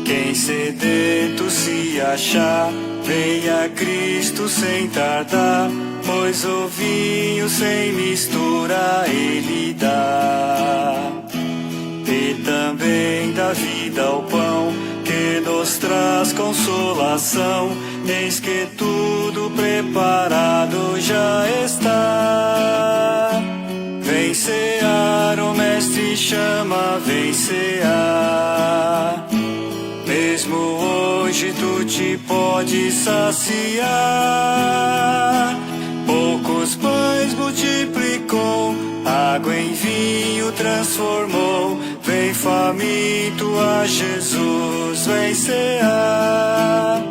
Quem sedento se achar, venha a Cristo sem tardar, pois o vinho sem mistura Ele dá. E também dá vida ao pão, que nos traz consolação. Eis que tudo preparado já está. Vem cear, o Mestre chama, vem cear. Mesmo hoje tu te podes saciar. Poucos pães multiplicou, água em vinho transformou. Vem faminto a Jesus, vem cear.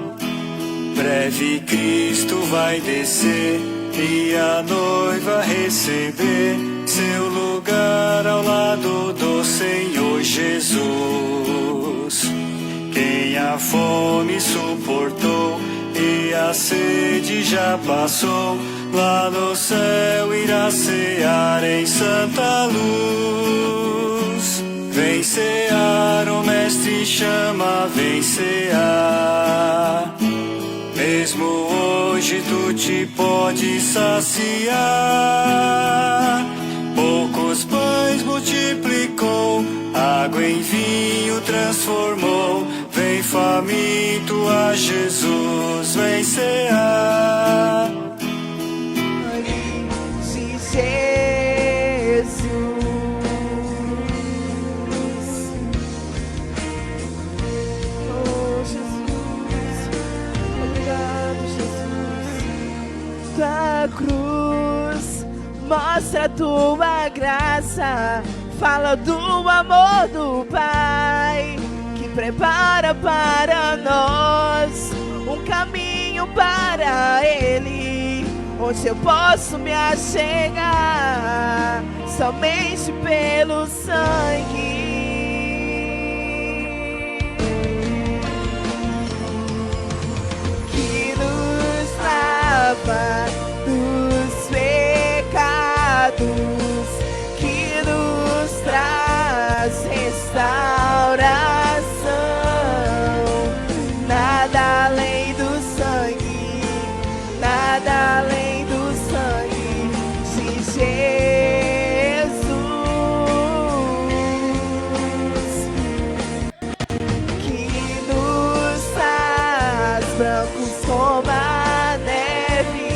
Breve Cristo vai descer e a noiva receber seu lugar ao lado do Senhor Jesus. Quem a fome suportou e a sede já passou, lá no céu irá cear em santa luz. Vem cear, o Mestre chama, vem cear. Mesmo hoje tu te podes saciar. Poucos pães multiplicou, água em vinho transformou. Vem faminto a Jesus, vem cear. Tua cruz mostra tua graça, fala do amor do Pai, que prepara para nós um caminho para Ele, onde eu posso me achegar somente pelo sangue que nos lava dos pecados, que nos traz restauração. Nada além do sangue, nada além do sangue de Jesus, que nos faz brancos como a neve,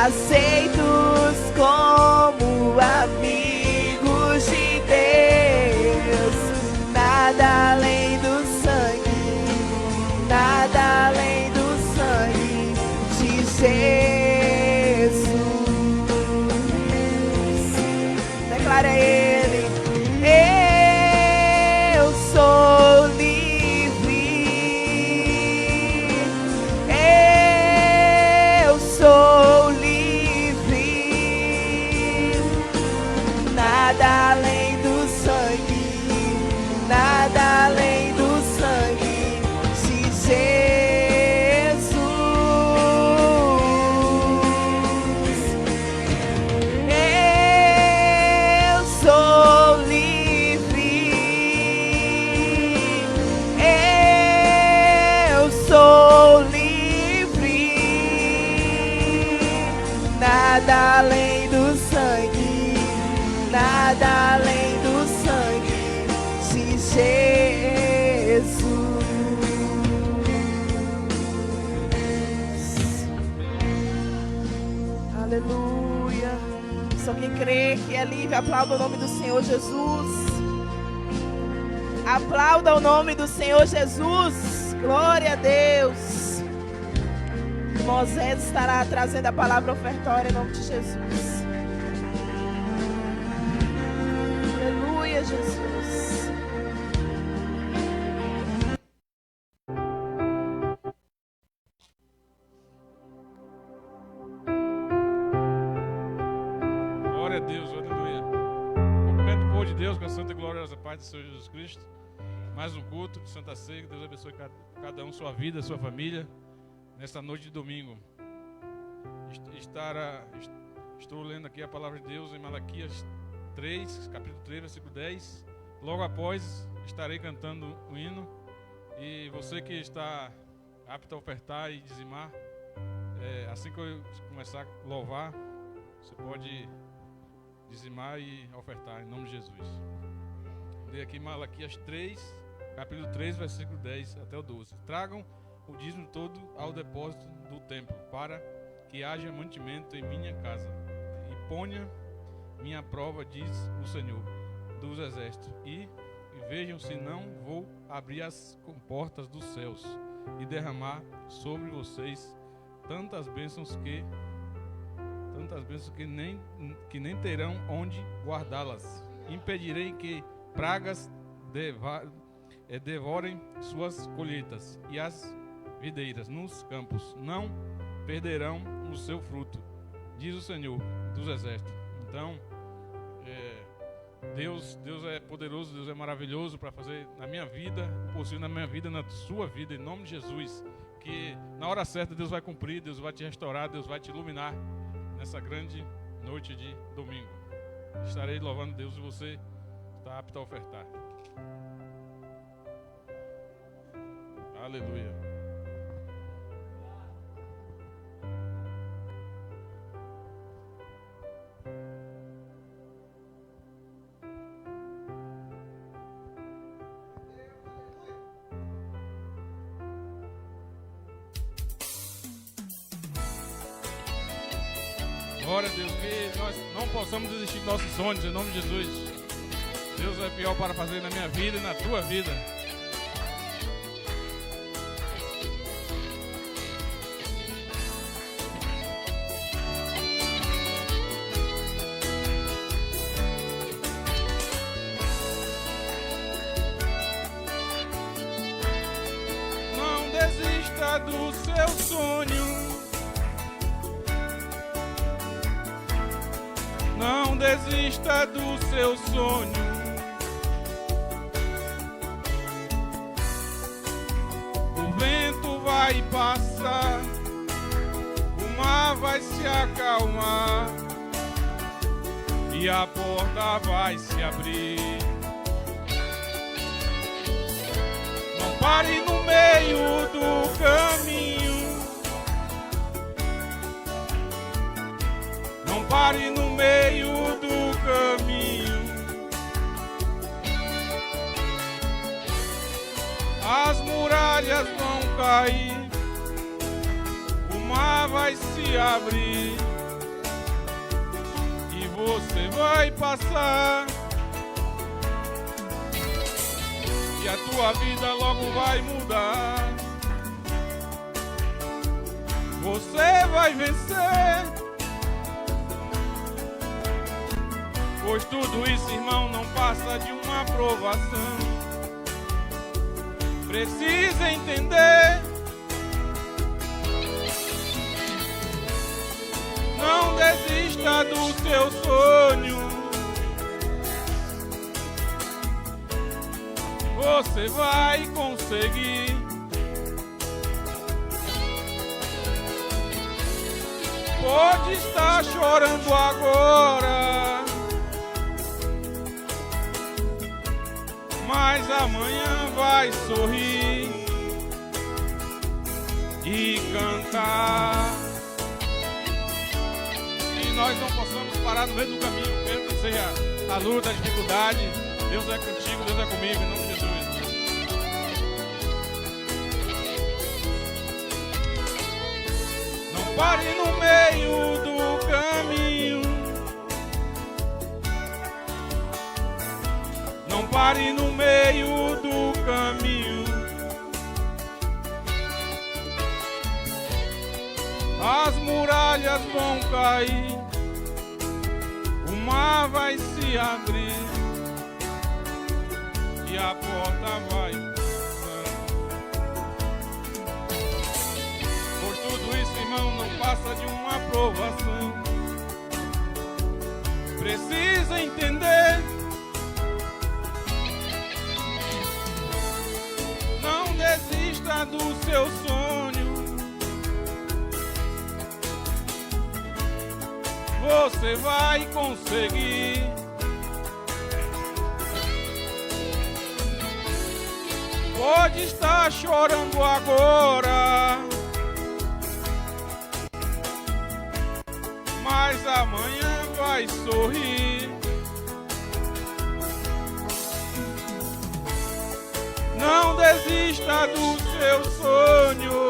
aceitos como amigos de Deus. Nada além do sangue, nada além do sangue de Jesus. Declara Ele: eu sou livre, eu sou livre. Nada além do sangue, nada além do sangue de Jesus. Eu sou livre, eu sou livre. Nada além do sangue, nada além do sangue de Jesus. Aleluia. Só quem crê que é livre, aplauda o nome do Senhor Jesus. Aplauda o nome do Senhor Jesus. Glória a Deus. Moisés estará trazendo a palavra ofertória em nome de Jesus. Aleluia, Jesus. Glória a Deus, aleluia. Cumprimento o povo de Deus com a santa e gloriosa paz do Senhor Jesus Cristo. Mais um culto de Santa Ceia. Que Deus abençoe cada um, sua vida, sua família, nesta noite de domingo. Estou lendo aqui a palavra de Deus em Malaquias 3, capítulo 3, versículo 10. Logo após estarei cantando o hino e Você que está apto a ofertar e dizimar, assim que eu começar a louvar, você pode dizimar e ofertar em nome de Jesus. Leia aqui Malaquias 3, capítulo 3, versículo 10 até o 12. Tragam o dízimo todo ao depósito do templo, para que haja mantimento em minha casa. E ponha minha prova, diz o Senhor dos Exércitos, e vejam se não vou abrir as comportas dos céus e derramar sobre vocês tantas bênçãos que nem terão onde guardá-las. Impedirei que pragas devorem suas colheitas, e as videiras nos campos não perderão o seu fruto, diz o Senhor dos Exércitos. Então, Deus é poderoso, Deus é maravilhoso para fazer na minha vida, o possível na minha vida, na sua vida, em nome de Jesus. Que na hora certa Deus vai cumprir, Deus vai te restaurar, Deus vai te iluminar nessa grande noite de domingo. Estarei louvando Deus e você está apto a ofertar. Aleluia. Glória a Deus, que nós não possamos desistir dos nossos sonhos, em nome de Jesus. Deus é pior para fazer na minha vida e na tua vida. Não desista do seu sonho. Não desista do seu sonho. O vento vai passar, o mar vai se acalmar e a porta vai se abrir. Não pare no meio do caminho. Não pare no meio do caminho. As muralhas vão cair, o mar vai se abrir e você vai passar. E a tua vida logo vai mudar. Você vai vencer. Pois tudo isso, irmão, não passa de uma provação. Precisa entender. Não desista do seu sonho. Você vai conseguir. Pode estar chorando agora, mas amanhã vai sorrir e cantar. E nós não possamos parar no meio do caminho, mesmo que seja a luta, a dificuldade. Deus é contigo, Deus é comigo, em nome de Jesus. Não pare no meio do caminho. Não pare no meio do caminho. As muralhas vão cair, o mar vai se abrir e a porta vai fechar. Por tudo isso, irmão, não passa de uma provação. Precisa entender. Não desista do seu sonho. Você vai conseguir. Pode estar chorando agora, mas amanhã vai sorrir. Não desista do seu sonho,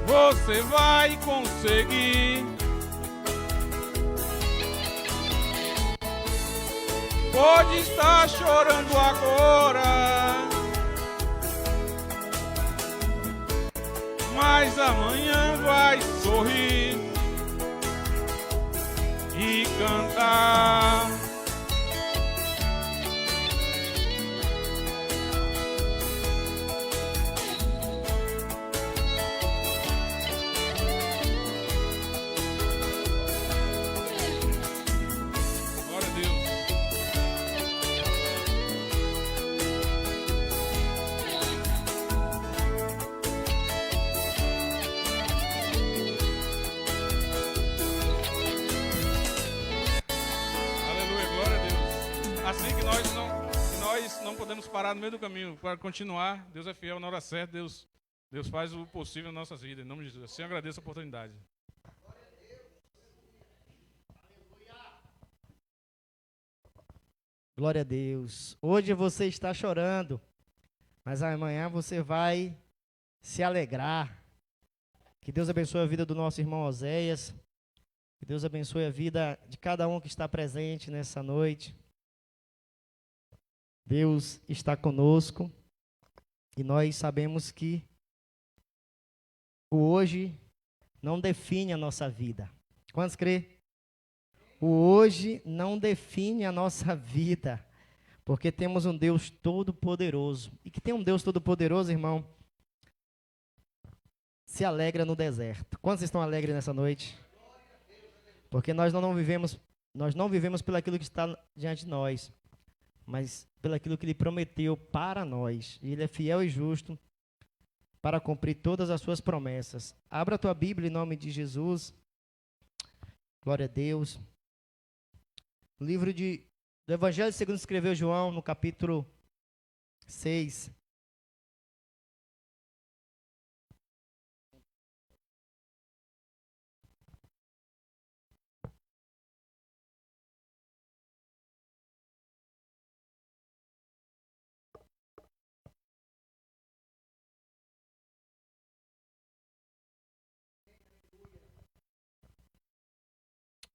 você vai conseguir. Pode estar chorando agora, mas amanhã vai sorrir e cantar. Não podemos parar no meio do caminho para continuar. Deus é fiel na hora certa. Deus faz o possível nas nossas vidas. Em nome de Jesus. Assim eu agradeço a oportunidade. Glória a Deus. Hoje você está chorando, mas amanhã você vai se alegrar. Que Deus abençoe a vida do nosso irmão Oséias. Que Deus abençoe a vida de cada um que está presente nessa noite. Deus está conosco e nós sabemos que o hoje não define a nossa vida. Quantos crê? O hoje não define a nossa vida, porque temos um Deus todo-poderoso. E que tem um Deus todo-poderoso, irmão, se alegra no deserto. Quantos estão alegres nessa noite? Porque nós não vivemos pelo aquilo que está diante de nós, mas pelo aquilo que Ele prometeu para nós. E Ele é fiel e justo para cumprir todas as suas promessas. Abra a tua Bíblia em nome de Jesus. Glória a Deus. O livro do Evangelho segundo escreveu João, no capítulo 6.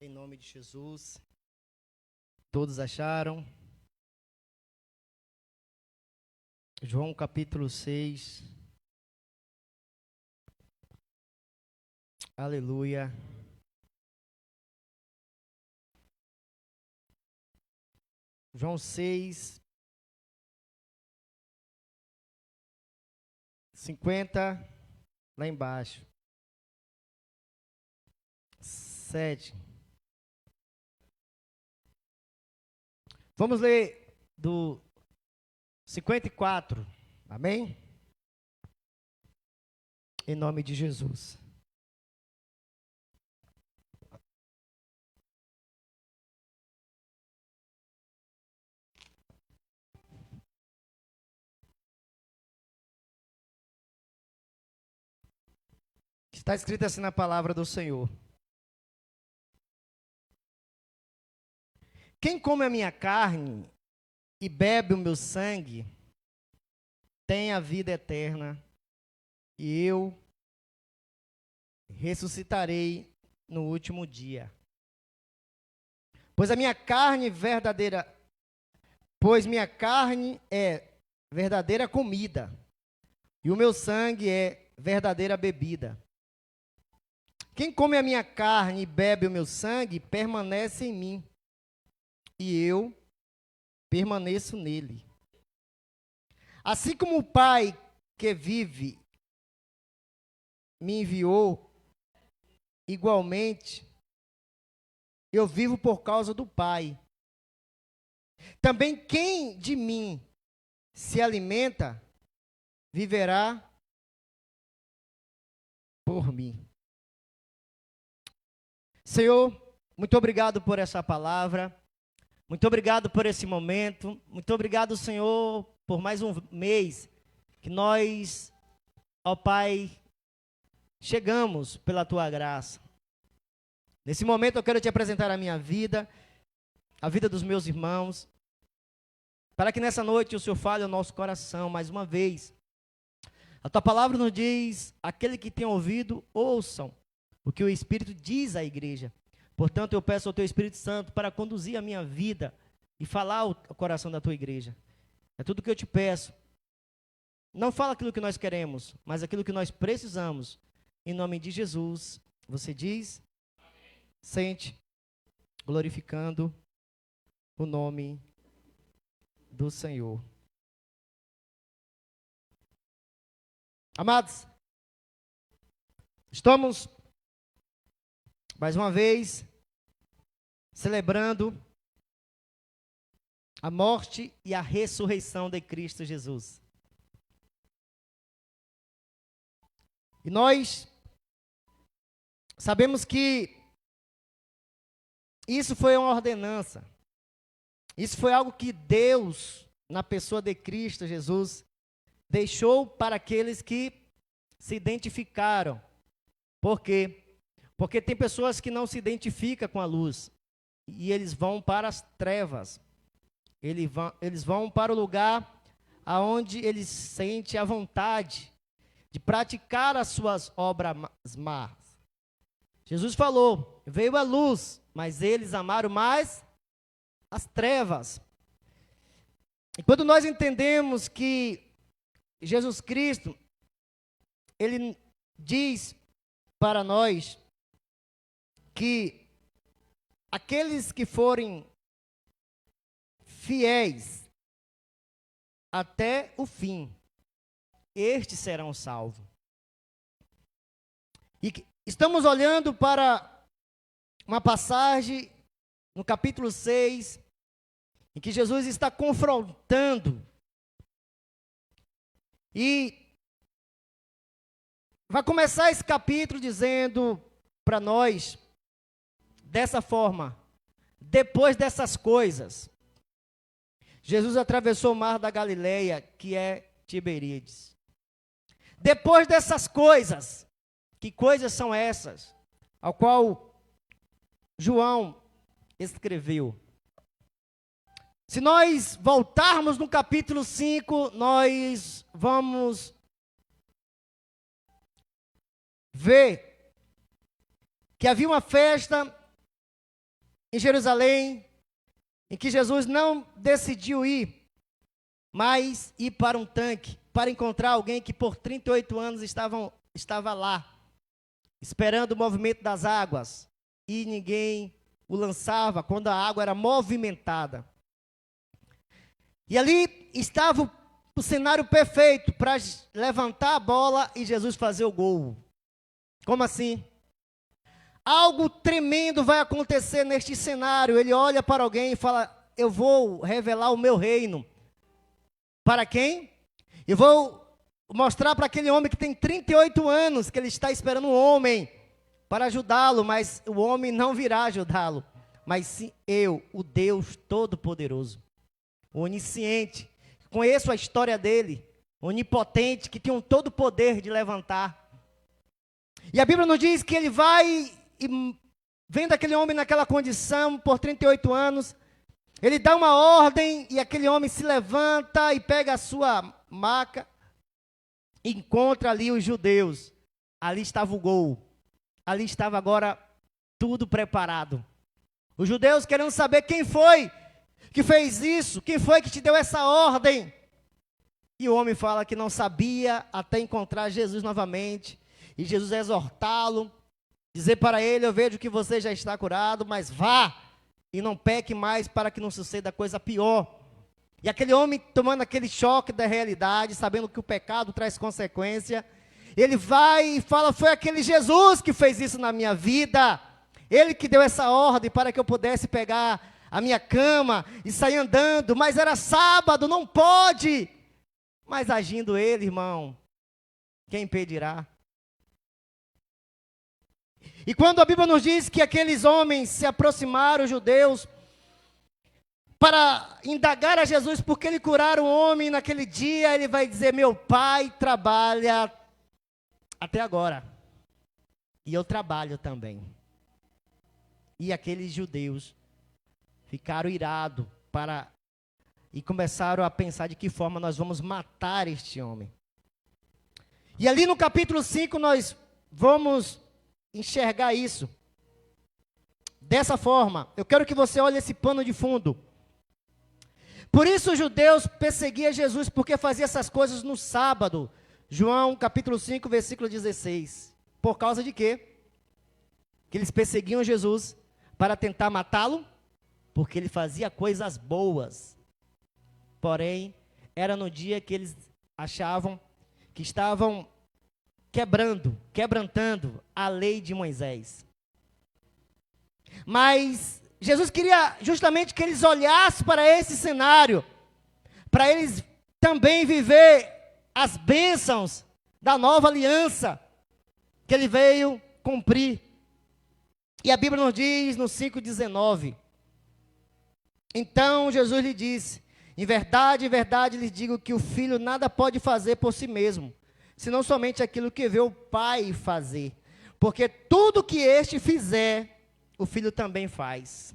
Em nome de Jesus. Todos acharam? João capítulo 6. Aleluia. João 6, 50, lá embaixo. 7. Vamos ler do 54, amém? Em nome de Jesus. Está escrito assim na palavra do Senhor. Quem come a minha carne e bebe o meu sangue, tem a vida eterna, e eu ressuscitarei no último dia. Pois minha carne é verdadeira comida, e o meu sangue é verdadeira bebida. Quem come a minha carne e bebe o meu sangue, permanece em mim, e eu permaneço nele. Assim como o Pai que vive me enviou, igualmente eu vivo por causa do Pai. Também quem de mim se alimenta, viverá por mim. Senhor, muito obrigado por essa palavra. Muito obrigado por esse momento. Muito obrigado, Senhor, por mais um mês que nós, ó Pai, chegamos pela Tua graça. Nesse momento eu quero te apresentar a minha vida, a vida dos meus irmãos, para que nessa noite o Senhor fale ao nosso coração mais uma vez. A Tua palavra nos diz, aquele que tem ouvido, ouçam o que o Espírito diz à igreja. Portanto, eu peço ao Teu Espírito Santo para conduzir a minha vida e falar ao coração da Tua igreja. É tudo o que eu te peço. Não fala aquilo que nós queremos, mas aquilo que nós precisamos. Em nome de Jesus, você diz, sente, glorificando o nome do Senhor. Amados, estamos mais uma vez celebrando a morte e a ressurreição de Cristo Jesus. E nós sabemos que isso foi uma ordenança. Isso foi algo que Deus, na pessoa de Cristo Jesus, deixou para aqueles que se identificaram. Por quê? Porque tem pessoas que não se identificam com a luz e eles vão para as trevas. Eles vão para o lugar aonde eles sentem a vontade de praticar as suas obras más. Jesus falou, veio a luz, mas eles amaram mais as trevas. E quando nós entendemos que Jesus Cristo, Ele diz para nós que aqueles que forem fiéis até o fim, estes serão salvos. E estamos olhando para uma passagem no capítulo 6, em que Jesus está confrontando e vai começar esse capítulo dizendo para nós, dessa forma, depois dessas coisas, Jesus atravessou o mar da Galileia, que é Tiberíades. Depois dessas coisas, que coisas são essas? Ao qual João escreveu. Se nós voltarmos no capítulo 5, nós vamos ver que havia uma festa em Jerusalém, em que Jesus não decidiu ir, mas ir para um tanque, para encontrar alguém que por 38 anos estava lá, esperando o movimento das águas, e ninguém o lançava quando a água era movimentada. E ali estava o cenário perfeito para levantar a bola e Jesus fazer o gol. Como assim? Algo tremendo vai acontecer neste cenário. Ele olha para alguém e fala, eu vou revelar o meu reino. Para quem? Eu vou mostrar para aquele homem que tem 38 anos, que ele está esperando um homem para ajudá-lo, mas o homem não virá ajudá-lo. Mas sim eu, o Deus Todo-Poderoso, o onisciente, conheço a história dele, onipotente, que tem todo o poder de levantar. E a Bíblia nos diz que ele vai e vendo aquele homem naquela condição por 38 anos, ele dá uma ordem e aquele homem se levanta e pega a sua maca, encontra ali os judeus. Ali estava o gol. Ali estava agora tudo preparado. Os judeus querendo saber quem foi que fez isso, quem foi que te deu essa ordem. E o homem fala que não sabia até encontrar Jesus novamente. E Jesus exortá-lo, dizer para ele, eu vejo que você já está curado, mas vá e não peque mais para que não suceda coisa pior. E aquele homem tomando aquele choque da realidade, sabendo que o pecado traz consequência, ele vai e fala, foi aquele Jesus que fez isso na minha vida. Ele que deu essa ordem para que eu pudesse pegar a minha cama e sair andando, mas era sábado, não pode. Mas agindo ele, irmão, quem impedirá? E quando a Bíblia nos diz que aqueles homens se aproximaram, os judeus, para indagar a Jesus por que ele curar o homem naquele dia, ele vai dizer: meu pai trabalha até agora, e eu trabalho também. E aqueles judeus ficaram irados e começaram a pensar de que forma nós vamos matar este homem. E ali no capítulo 5 nós vamos enxergar isso. Dessa forma, eu quero que você olhe esse pano de fundo. Por isso os judeus perseguiam Jesus, porque fazia essas coisas no sábado. João capítulo 5, versículo 16. Por causa de quê? Que eles perseguiam Jesus para tentar matá-lo, porque ele fazia coisas boas. Porém, era no dia que eles achavam que estavam quebrantando a lei de Moisés. Mas Jesus queria justamente que eles olhassem para esse cenário, para eles também viver as bênçãos da nova aliança que ele veio cumprir. E a Bíblia nos diz no 5,19: então Jesus lhe disse: em verdade lhes digo que o filho nada pode fazer por si mesmo, senão somente aquilo que vê o Pai fazer. Porque tudo que este fizer, o filho também faz.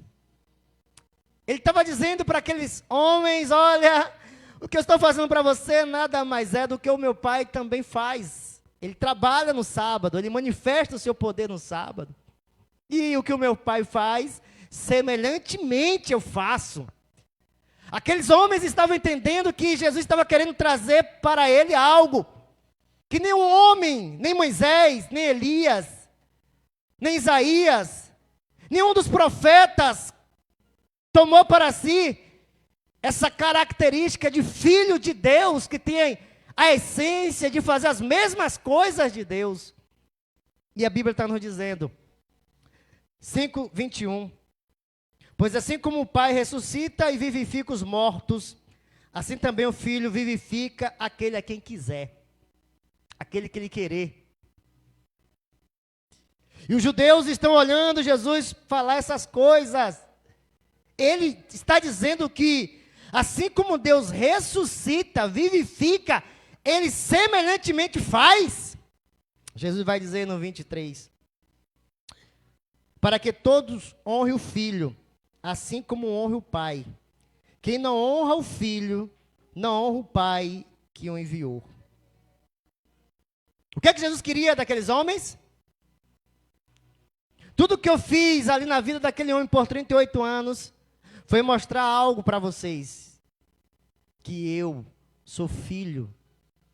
Ele estava dizendo para aqueles homens: olha, o que eu estou fazendo para você nada mais é do que o meu Pai também faz. Ele trabalha no sábado, ele manifesta o seu poder no sábado. E o que o meu Pai faz, semelhantemente eu faço. Aqueles homens estavam entendendo que Jesus estava querendo trazer para ele algo que nenhum homem, nem Moisés, nem Elias, nem Isaías, nenhum dos profetas tomou para si essa característica de filho de Deus, que tem a essência de fazer as mesmas coisas de Deus. E a Bíblia está nos dizendo, 5:21, pois assim como o Pai ressuscita e vivifica os mortos, assim também o Filho vivifica aquele a quem quiser, aquele que ele querer. E os judeus estão olhando Jesus falar essas coisas. Ele está dizendo que, assim como Deus ressuscita, vivifica, ele semelhantemente faz. Jesus vai dizer no 23, para que todos honrem o Filho, assim como honra o Pai. Quem não honra o Filho, não honra o Pai que o enviou. O que é que Jesus queria daqueles homens? Tudo que eu fiz ali na vida daquele homem por 38 anos, foi mostrar algo para vocês. Que eu sou filho,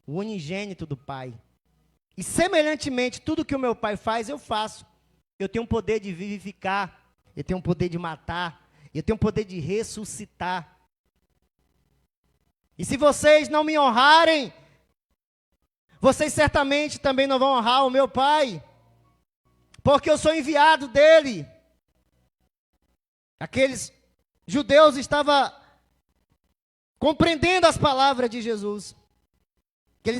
o unigênito do Pai. E semelhantemente, tudo que o meu Pai faz, eu faço. Eu tenho o poder de vivificar, eu tenho o poder de matar, eu tenho o poder de ressuscitar. E se vocês não me honrarem, vocês certamente também não vão honrar o meu Pai, porque eu sou enviado dele. Aqueles judeus estavam compreendendo as palavras de Jesus, que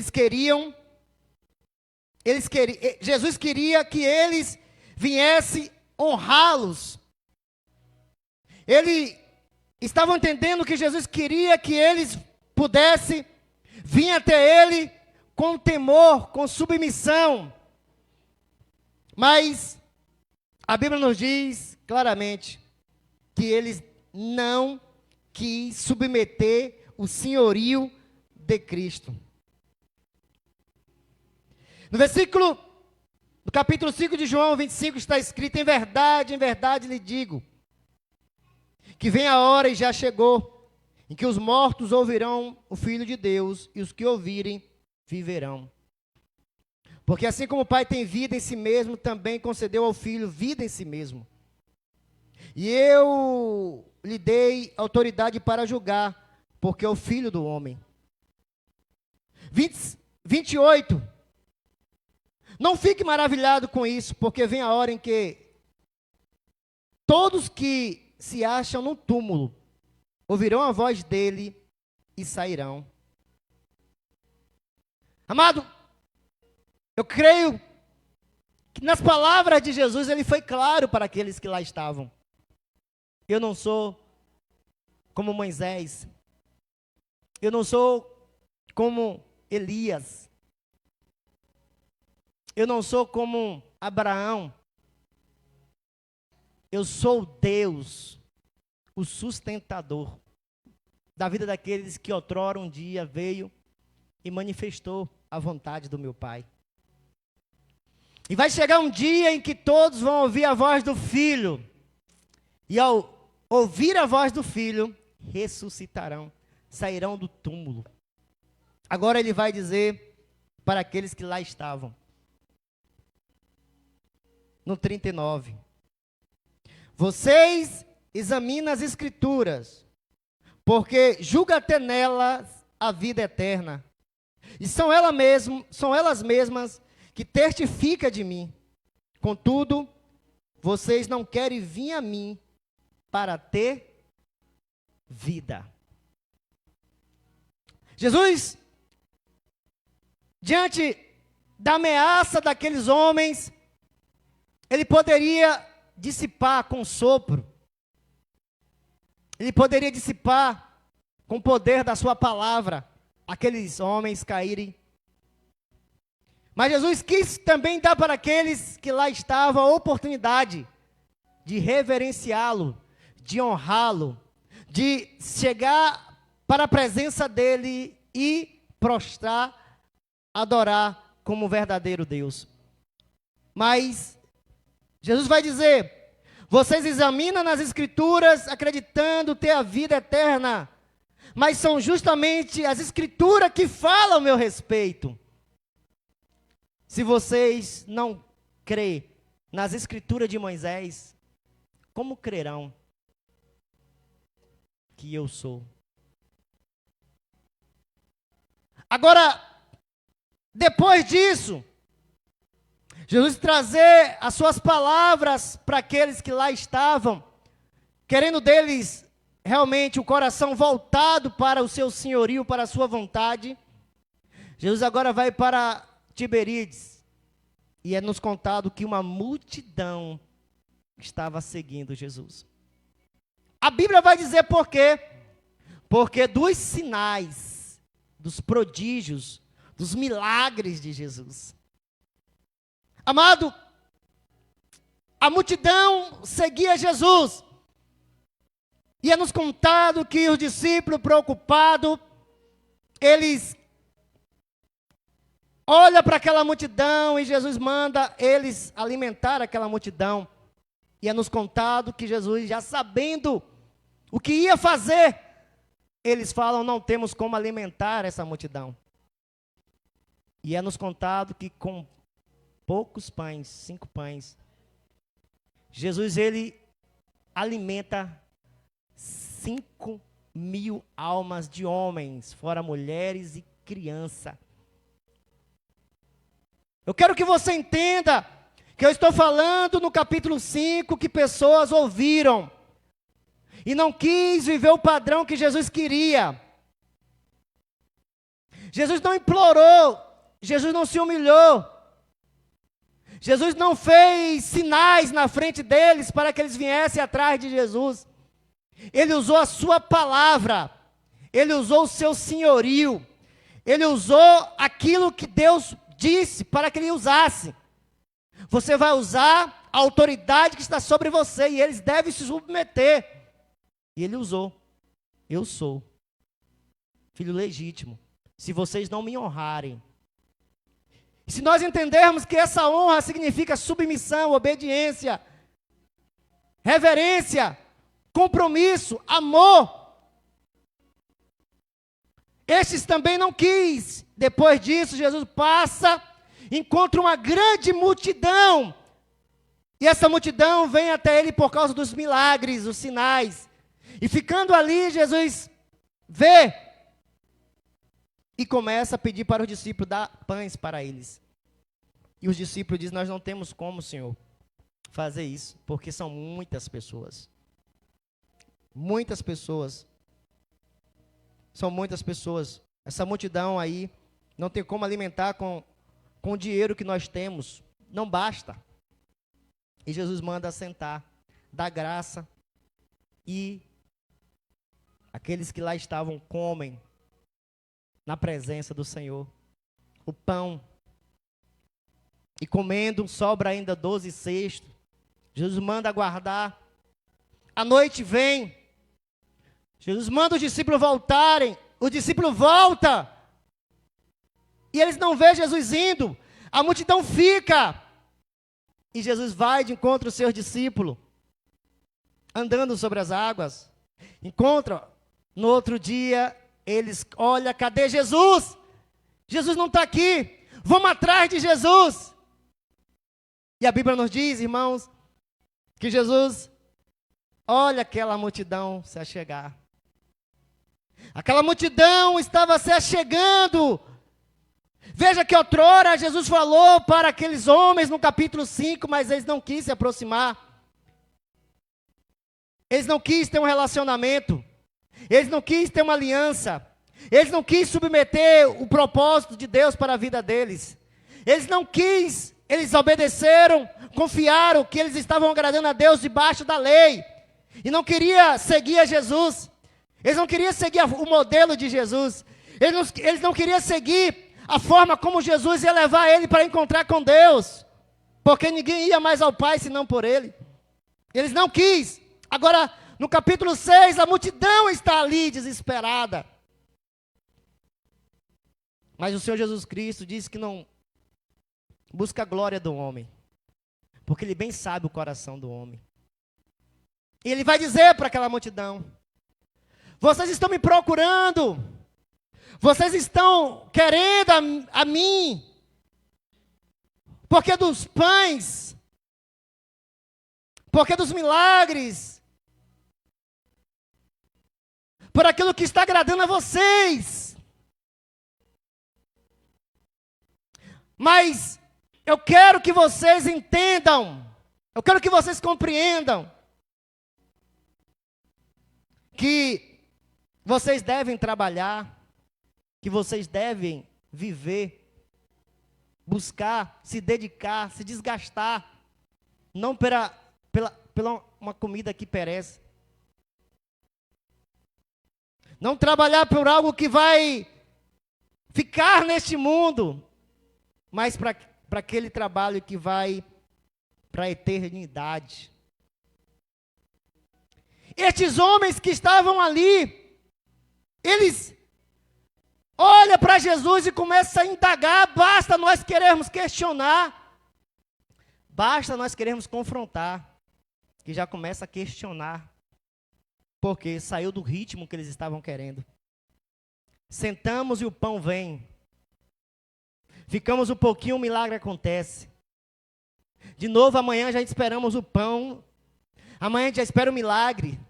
Jesus queria que eles viessem honrá-los. Eles estavam entendendo que Jesus queria que eles pudessem vir até ele com temor, com submissão. Mas a Bíblia nos diz claramente que eles não quis submeter o senhorio de Cristo. No versículo do capítulo 5 de João 25 está escrito: em verdade lhe digo, que vem a hora e já chegou, em que os mortos ouvirão o Filho de Deus, e os que ouvirem viverão. Porque assim como o Pai tem vida em si mesmo, também concedeu ao Filho vida em si mesmo. E eu lhe dei autoridade para julgar, porque é o Filho do homem. 28. Não fique maravilhado com isso, porque vem a hora em que todos que se acham no túmulo ouvirão a voz dele e sairão. Amado, eu creio que nas palavras de Jesus ele foi claro para aqueles que lá estavam. Eu não sou como Moisés. Eu não sou como Elias. Eu não sou como Abraão. Eu sou Deus, o sustentador da vida daqueles que outrora um dia veio e manifestou a vontade do meu Pai. E vai chegar um dia em que todos vão ouvir a voz do Filho. E ao ouvir a voz do Filho, ressuscitarão, sairão do túmulo. Agora ele vai dizer para aqueles que lá estavam. No 39. Vocês examinam as Escrituras, porque julga ter nelas a vida eterna. E são elas mesmas que testificam de mim. Contudo, vocês não querem vir a mim para ter vida. Jesus, diante da ameaça daqueles homens, ele poderia dissipar com sopro. Ele poderia dissipar com o poder da sua palavra aqueles homens caírem. Mas Jesus quis também dar para aqueles que lá estavam a oportunidade de reverenciá-lo, de honrá-lo, de chegar para a presença dele e prostrar, adorar como verdadeiro Deus. Mas Jesus vai dizer: vocês examinam nas Escrituras acreditando ter a vida eterna, mas são justamente as Escrituras que falam a meu respeito. Se vocês não crêem nas Escrituras de Moisés, como crerão que eu sou? Agora, depois disso, Jesus trazer as suas palavras para aqueles que lá estavam, querendo deles realmente o coração voltado para o seu senhorio, para a sua vontade. Jesus agora vai para Tiberíades, e é nos contado que uma multidão estava seguindo Jesus. A Bíblia vai dizer por quê? Porque dos sinais, dos prodígios, dos milagres de Jesus. Amado, a multidão seguia Jesus. E é nos contado que os discípulos preocupados, eles olham para aquela multidão e Jesus manda eles alimentar aquela multidão. E é nos contado que Jesus, já sabendo o que ia fazer, eles falam: não temos como alimentar essa multidão. E é nos contado que com poucos pães, 5 pães, Jesus, ele alimenta 5.000 almas de homens, fora mulheres e crianças. Eu quero que você entenda que eu estou falando no capítulo 5 que pessoas ouviram e não quis viver o padrão que Jesus queria. Jesus não implorou, Jesus não se humilhou, Jesus não fez sinais na frente deles para que eles viessem atrás de Jesus. Ele usou a sua palavra, ele usou o seu senhorio, ele usou aquilo que Deus disse para que ele usasse. Você vai usar a autoridade que está sobre você e eles devem se submeter. E ele usou. Eu sou filho legítimo. Se vocês não me honrarem. Se nós entendermos que essa honra significa submissão, obediência, reverência, compromisso, amor. Estes também não quis. Depois disso, Jesus passa, encontra uma grande multidão. E essa multidão vem até ele por causa dos milagres, os sinais. E ficando ali, Jesus vê e começa a pedir para os discípulos dar pães para eles. E os discípulos dizem: nós não temos como, Senhor, fazer isso, porque são muitas pessoas. Muitas pessoas. São muitas pessoas. Essa multidão aí não tem como alimentar com o dinheiro que nós temos. Não basta. E Jesus manda sentar, dá graça e Aqueles que lá estavam comem na presença do Senhor o pão. E comendo, sobra ainda 12 cestos. Jesus manda guardar. A noite vem. Jesus manda os discípulos voltarem. O discípulo volta. E eles não veem Jesus indo. A multidão fica. E Jesus vai de encontro aos seus discípulos, andando sobre as águas. Encontra. No outro dia, eles olham, cadê Jesus? Jesus não está aqui. Vamos atrás de Jesus. E a Bíblia nos diz, irmãos, que Jesus olha aquela multidão se achegar. Aquela multidão estava se achegando. Veja que outrora Jesus falou para aqueles homens no capítulo 5, mas eles não quis se aproximar. Eles não quis ter um relacionamento. Eles não quis ter uma aliança. Eles não quis submeter o propósito de Deus para a vida deles. Eles não quis, eles obedeceram, confiaram que eles estavam agradando a Deus debaixo da lei. E não queria seguir a Jesus. Eles não queriam seguir o modelo de Jesus. Eles não queriam seguir a forma como Jesus ia levar ele para encontrar com Deus. Porque ninguém ia mais ao Pai senão por ele. Eles não quis. Agora, no capítulo 6, a multidão está ali desesperada. Mas o Senhor Jesus Cristo diz que não busca a glória do homem. Porque Ele bem sabe o coração do homem. E Ele vai dizer para aquela multidão: vocês estão me procurando. Vocês estão querendo a mim. Porque dos pães. Porque dos milagres. Por aquilo que está agradando a vocês. Mas eu quero que vocês entendam. Eu quero que vocês compreendam. Que vocês devem trabalhar. Que vocês devem viver. Buscar, se dedicar, se desgastar. Não pela uma comida que perece. Não trabalhar por algo que vai ficar neste mundo. Mas para aquele trabalho que vai para a eternidade. Estes homens que estavam ali, eles olham para Jesus e começam a indagar. Basta nós queremos questionar. Basta nós queremos confrontar. Que já começa a questionar. Porque saiu do ritmo que eles estavam querendo. Sentamos e o pão vem. Ficamos um pouquinho, o milagre acontece. De novo, amanhã já esperamos o pão. Amanhã a gente já espera o milagre.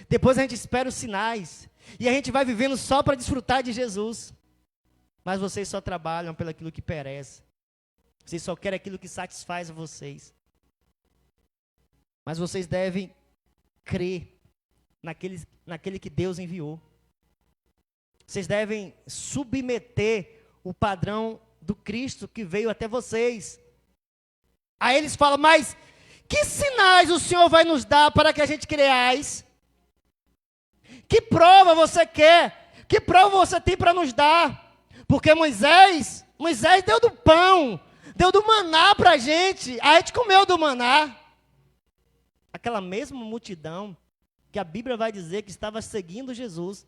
Depois a gente espera os sinais. E a gente vai vivendo só para desfrutar de Jesus. Mas vocês só trabalham pelo aquilo que perece. Vocês só querem aquilo que satisfaz vocês. Mas vocês devem crer naquele que Deus enviou. Vocês devem submeter o padrão do Cristo que veio até vocês. Aí eles falam, mas que sinais o Senhor vai nos dar para que a gente creais? Que prova você quer? Que prova você tem para nos dar? Porque Moisés deu do pão, deu do maná para a gente comeu do maná. Aquela mesma multidão que a Bíblia vai dizer que estava seguindo Jesus,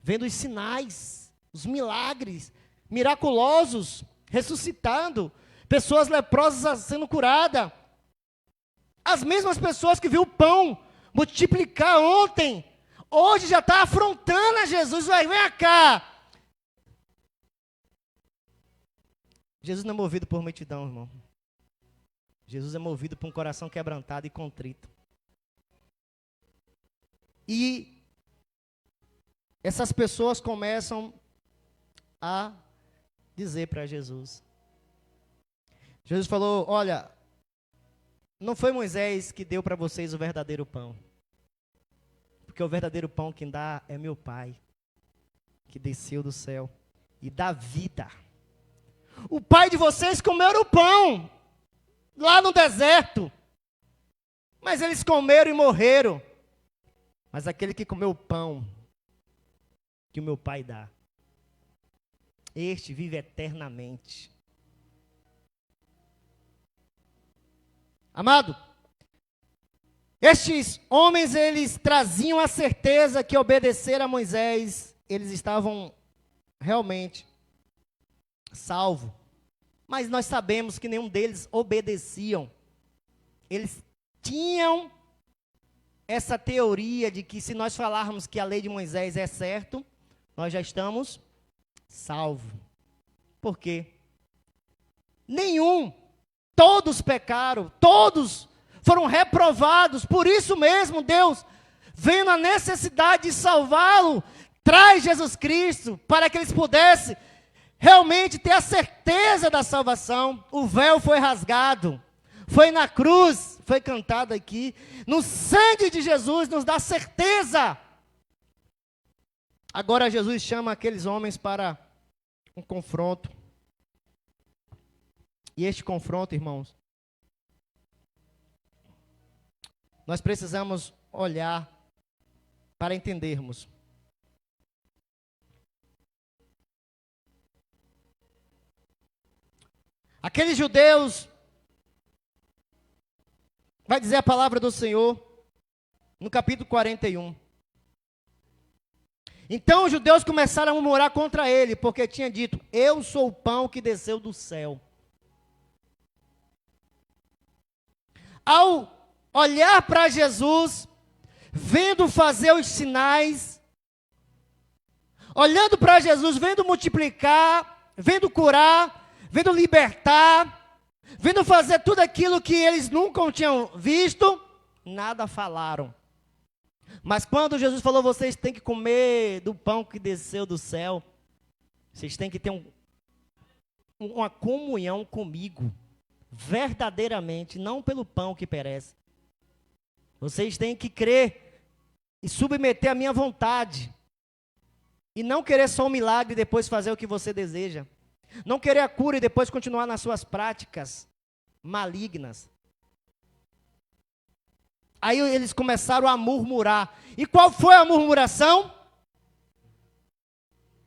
vendo os sinais, os milagres, miraculosos, ressuscitando, pessoas leprosas sendo curadas. As mesmas pessoas que viu o pão multiplicar ontem, hoje já está afrontando a Jesus. Vem cá. Jesus não é movido por multidão, irmão. Jesus é movido por um coração quebrantado e contrito. E essas pessoas começam a dizer para Jesus. Jesus falou, olha, não foi Moisés que deu para vocês o verdadeiro pão. Porque o verdadeiro pão quem dá é meu Pai, que desceu do céu e dá vida. O pai de vocês comeu o pão, lá no deserto. Mas eles comeram e morreram. Mas aquele que comeu o pão que o meu Pai dá. Este vive eternamente. Amado, estes homens, eles traziam a certeza que obedecer a Moisés, eles estavam realmente salvos. Mas nós sabemos que nenhum deles obedeciam. Eles tinham essa teoria de que se nós falarmos que a lei de Moisés é certo, nós já estamos salvos. Por quê? Nenhum. Todos pecaram, todos foram reprovados. Por isso mesmo, Deus, vendo a necessidade de salvá-lo, traz Jesus Cristo para que eles pudessem realmente ter a certeza da salvação. O véu foi rasgado, foi na cruz, foi cantado aqui. No sangue de Jesus nos dá certeza. Agora Jesus chama aqueles homens para um confronto. E este confronto, irmãos, nós precisamos olhar para entendermos. Aqueles judeus, vai dizer a palavra do Senhor, no capítulo 41. Então os judeus começaram a murmurar contra ele, porque tinha dito: eu sou o pão que desceu do céu. Ao olhar para Jesus, vendo fazer os sinais, olhando para Jesus, vendo multiplicar, vendo curar, vendo libertar, vendo fazer tudo aquilo que eles nunca tinham visto, nada falaram. Mas quando Jesus falou: vocês têm que comer do pão que desceu do céu, vocês têm que ter uma comunhão comigo, verdadeiramente, não pelo pão que perece. Vocês têm que crer e submeter a minha vontade. E não querer só um milagre e depois fazer o que você deseja. Não querer a cura e depois continuar nas suas práticas malignas. Aí eles começaram a murmurar. E qual foi a murmuração?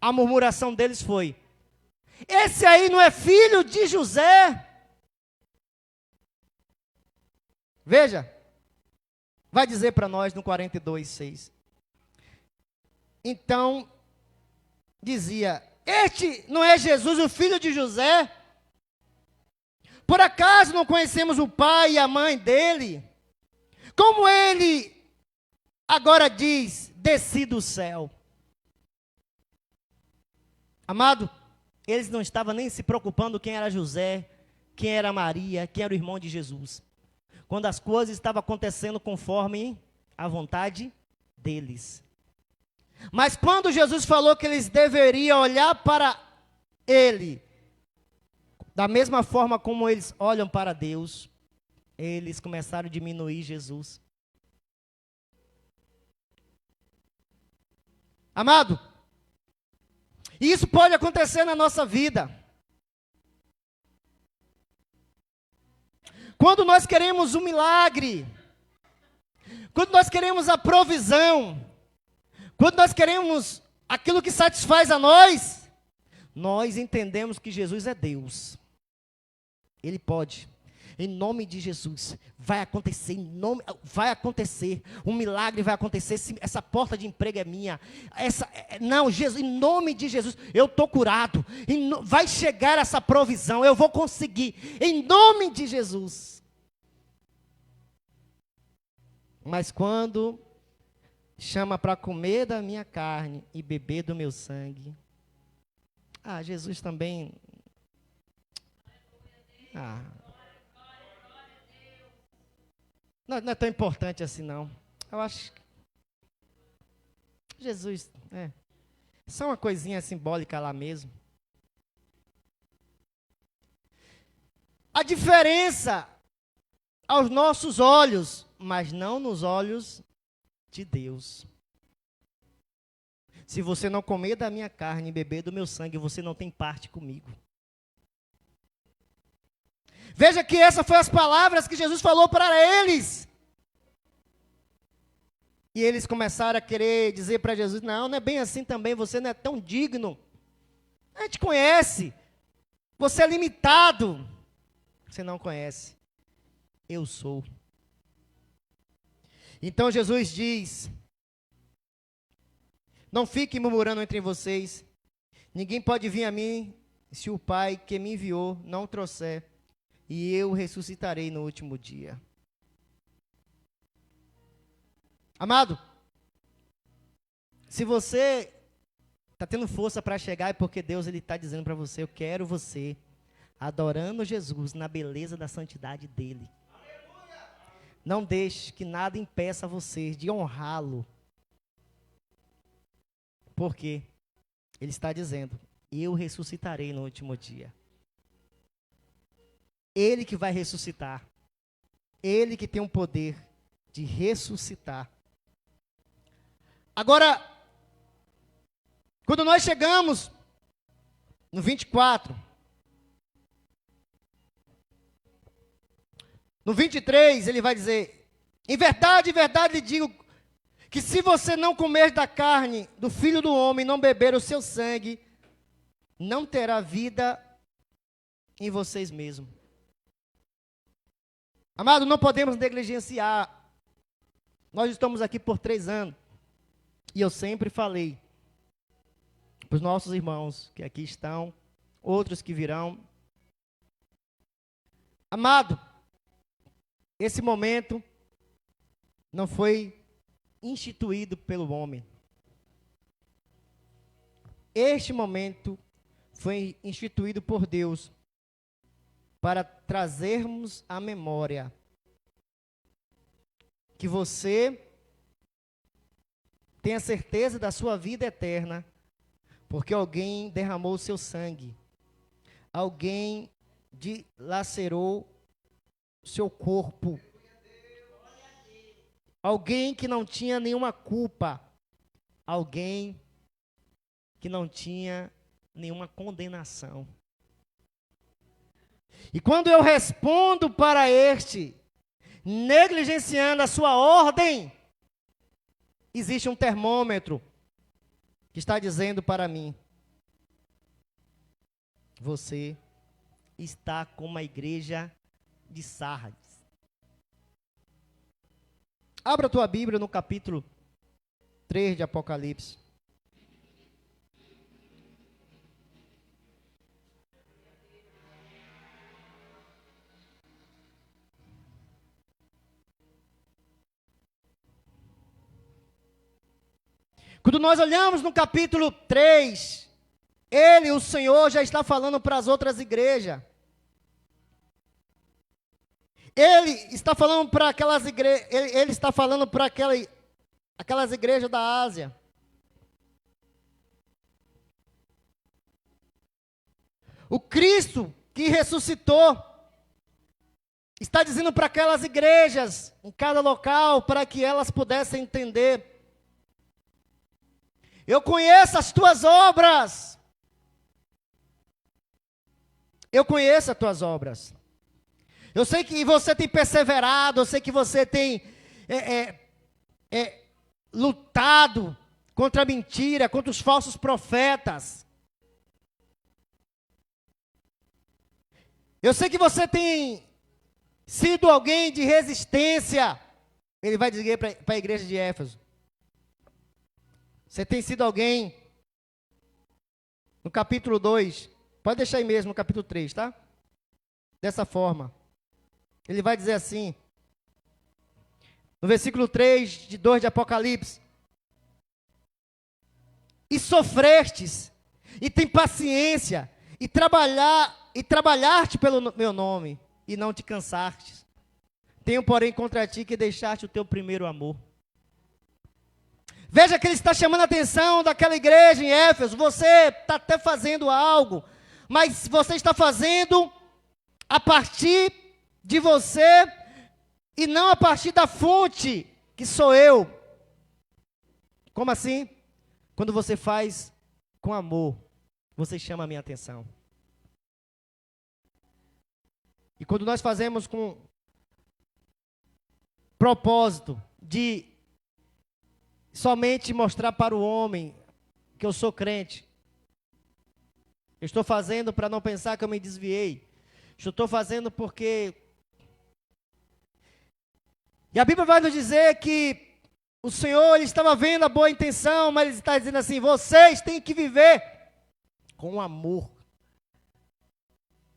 A murmuração deles foi: esse aí não é filho de José? Veja, vai dizer para nós no 42:6. Então, dizia: este não é Jesus, o filho de José? Por acaso não conhecemos o pai e a mãe dele? Como ele agora diz: desci do céu? Amado, eles não estavam nem se preocupando quem era José, quem era Maria, quem era o irmão de Jesus. Quando as coisas estavam acontecendo conforme a vontade deles. Mas quando Jesus falou que eles deveriam olhar para ele, da mesma forma como eles olham para Deus, eles começaram a diminuir Jesus. Amado, isso pode acontecer na nossa vida. Quando nós queremos um milagre, quando nós queremos a provisão, quando nós queremos aquilo que satisfaz a nós, nós entendemos que Jesus é Deus. Ele pode. Em nome de Jesus, vai acontecer, vai acontecer, um milagre vai acontecer, essa porta de emprego é minha, não, Jesus, em nome de Jesus, eu estou curado, vai chegar essa provisão, eu vou conseguir, em nome de Jesus. Mas quando chama para comer da minha carne e beber do meu sangue, Jesus também, não é tão importante assim, não. Eu acho que Jesus, só uma coisinha simbólica lá mesmo. A diferença aos nossos olhos, mas não nos olhos de Deus. Se você não comer da minha carne e beber do meu sangue, você não tem parte comigo. Veja que essas foram as palavras que Jesus falou para eles. E eles começaram a querer dizer para Jesus, não, não é bem assim também, você não é tão digno. A gente conhece, você é limitado. Você não conhece, eu sou. Então Jesus diz, não fiquem murmurando entre vocês, ninguém pode vir a mim se o Pai que me enviou não o trouxer, e eu ressuscitarei no último dia. Amado, se você está tendo força para chegar, é porque Deus está dizendo para você, eu quero você adorando Jesus na beleza da santidade dEle. Não deixe que nada impeça você de honrá-lo. Porque Ele está dizendo, eu ressuscitarei no último dia. Ele que vai ressuscitar. Ele que tem o poder de ressuscitar. Agora, quando nós chegamos no 24, no 23, ele vai dizer, em verdade lhe digo, que se você não comer da carne do Filho do Homem, não beber o seu sangue, não terá vida em vocês mesmos. Amado, não podemos negligenciar. Nós estamos aqui por 3 anos. E eu sempre falei para os nossos irmãos que aqui estão, outros que virão. Amado, esse momento não foi instituído pelo homem. Este momento foi instituído por Deus para trazermos à memória que você tenha certeza da sua vida eterna, porque alguém derramou o seu sangue, alguém dilacerou o seu corpo, alguém que não tinha nenhuma culpa, alguém que não tinha nenhuma condenação. E quando eu respondo para este, negligenciando a sua ordem, existe um termômetro que está dizendo para mim, você está como a igreja de Sardes. Abra a tua Bíblia no capítulo 3 de Apocalipse. Quando nós olhamos no capítulo 3, ele, o Senhor, já está falando para as outras igrejas. Ele está falando para aquelas igrejas, ele está falando para aquelas igrejas da Ásia. O Cristo que ressuscitou está dizendo para aquelas igrejas, em cada local, para que elas pudessem entender. Eu conheço as tuas obras. Eu conheço as tuas obras. Eu sei que você tem perseverado, eu sei que você tem lutado contra a mentira, contra os falsos profetas. Eu sei que você tem sido alguém de resistência. Ele vai dizer para a igreja de Éfeso. Você tem sido alguém, no capítulo 2, pode deixar aí mesmo no capítulo 3, tá? Dessa forma. Ele vai dizer assim, no versículo 3 de 2 de Apocalipse. E sofrestes, e tem paciência, e trabalhaste pelo meu nome, e não te cansastes. Tenho, porém, contra ti que deixaste o teu primeiro amor. Veja que ele está chamando a atenção daquela igreja em Éfeso. Você está até fazendo algo, mas você está fazendo a partir de você e não a partir da fonte, que sou eu. Como assim? Quando você faz com amor, você chama a minha atenção. E quando nós fazemos com propósito de somente mostrar para o homem que eu sou crente. Eu estou fazendo para não pensar que eu me desviei. Eu estou fazendo porque... E a Bíblia vai nos dizer que o Senhor, Ele estava vendo a boa intenção, mas Ele está dizendo assim, vocês têm que viver com amor.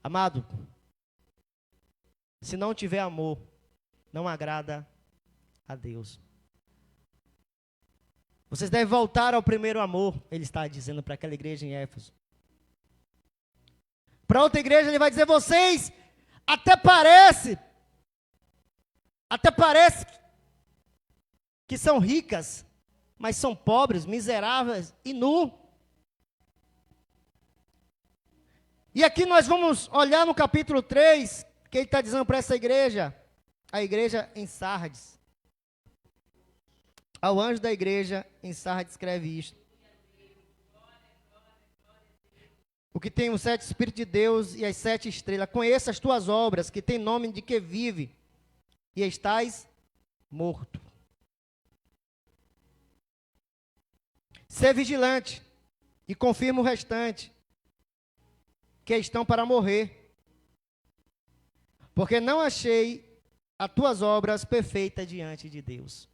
Amado, se não tiver amor, não agrada a Deus. Vocês devem voltar ao primeiro amor, Ele está dizendo para aquela igreja em Éfeso. Para outra igreja Ele vai dizer, vocês até parece que são ricas, mas são pobres, miseráveis e nu. E aqui nós vamos olhar no capítulo 3, que ele está dizendo para essa igreja, a igreja em Sardes. Ao anjo da igreja em Sardes escreve isto. O que tem os 7 Espíritos de Deus e as 7 estrelas, conheça as tuas obras, que tem nome de que vive, e estás morto. Sê vigilante, e confirma o restante, que estão para morrer, porque não achei as tuas obras perfeitas diante de Deus.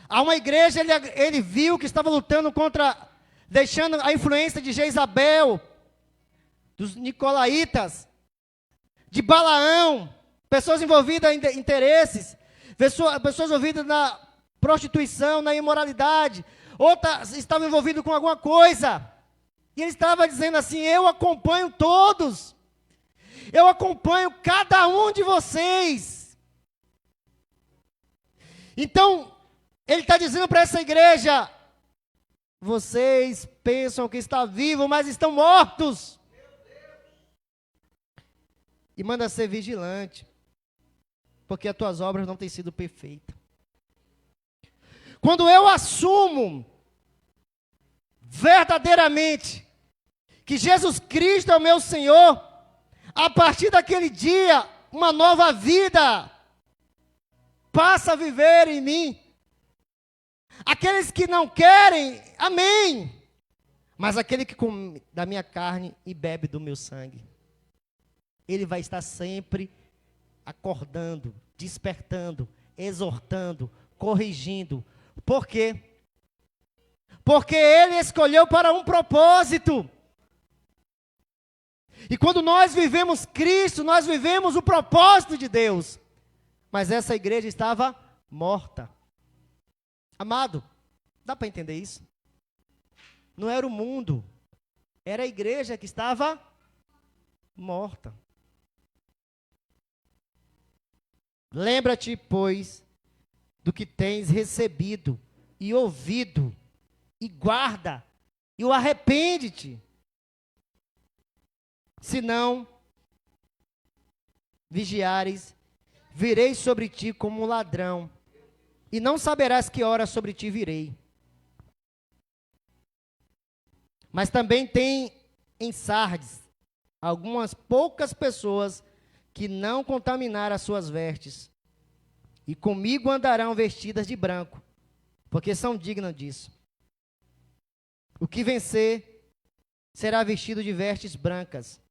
Há uma igreja, ele viu que estava lutando contra, deixando a influência de Jezabel, dos Nicolaitas, de Balaão, pessoas envolvidas em interesses, pessoas envolvidas na prostituição, na imoralidade, outras estavam envolvidas com alguma coisa. E ele estava dizendo assim, eu acompanho todos. Eu acompanho cada um de vocês. Então, ele está dizendo para essa igreja, vocês pensam que está vivo, mas estão mortos. E manda ser vigilante, porque as tuas obras não têm sido perfeitas. Quando eu assumo verdadeiramente que Jesus Cristo é o meu Senhor, a partir daquele dia, uma nova vida passa a viver em mim. Aqueles que não querem, amém. Mas aquele que come da minha carne e bebe do meu sangue, ele vai estar sempre acordando, despertando, exortando, corrigindo. Por quê? Porque ele escolheu para um propósito. E quando nós vivemos Cristo, nós vivemos o propósito de Deus. Mas essa igreja estava morta. Amado, dá para entender isso? Não era o mundo, era a igreja que estava morta. Lembra-te, pois, do que tens recebido e ouvido, e guarda, e o arrepende-te. Se não vigiares, virei sobre ti como um ladrão, e não saberás que hora sobre ti virei. Mas também tem em Sardes algumas poucas pessoas que não contaminaram as suas vestes, e comigo andarão vestidas de branco, porque são dignas disso. O que vencer será vestido de vestes brancas.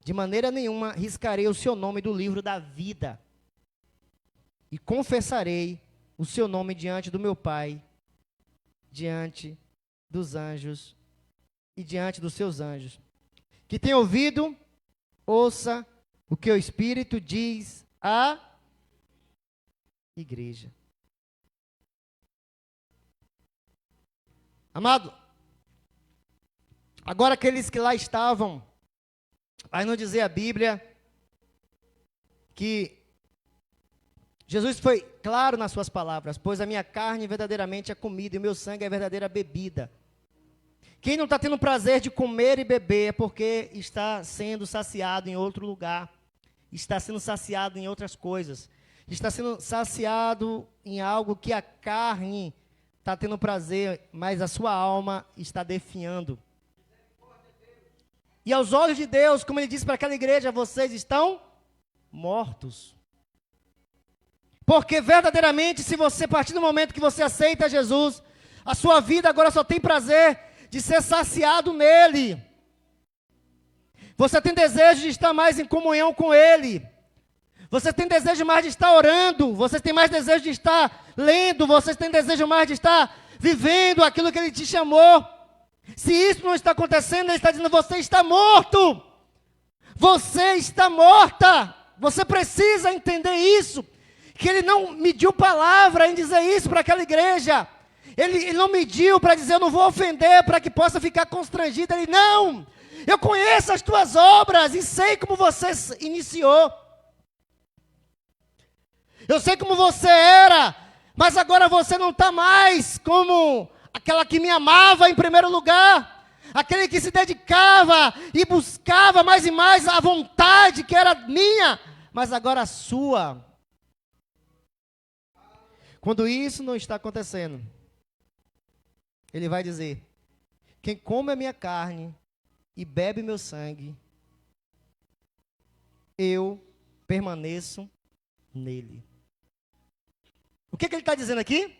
De maneira nenhuma riscarei o seu nome do livro da vida, e confessarei o seu nome diante do meu Pai, diante dos anjos e diante dos seus anjos. Que tem ouvido, ouça o que o Espírito diz à igreja. Amado, agora aqueles que lá estavam, vai nos dizer a Bíblia que Jesus foi claro nas suas palavras, pois a minha carne verdadeiramente é comida e o meu sangue é verdadeira bebida. Quem não está tendo prazer de comer e beber é porque está sendo saciado em outro lugar, está sendo saciado em outras coisas, está sendo saciado em algo que a carne está tendo prazer, mas a sua alma está definhando. E aos olhos de Deus, como ele disse para aquela igreja, vocês estão mortos. Porque verdadeiramente, se você, a partir do momento que você aceita Jesus, a sua vida agora só tem prazer de ser saciado nele. Você tem desejo de estar mais em comunhão com ele. Você tem desejo mais de estar orando. Você tem mais desejo de estar lendo. Você tem desejo mais de estar vivendo aquilo que ele te chamou. Se isso não está acontecendo, ele está dizendo: você está morto. Você está morta. Você precisa entender isso. Que ele não mediu palavra em dizer isso para aquela igreja. Ele não mediu para dizer: eu não vou ofender, para que possa ficar constrangido. Ele: não, eu conheço as tuas obras e sei como você iniciou. Eu sei como você era, mas agora você não está mais como aquela que me amava em primeiro lugar. Aquele que se dedicava e buscava mais e mais a vontade que era minha, mas agora a sua. Quando isso não está acontecendo, ele vai dizer: quem come a minha carne e bebe meu sangue, eu permaneço nele. O que ele está dizendo aqui?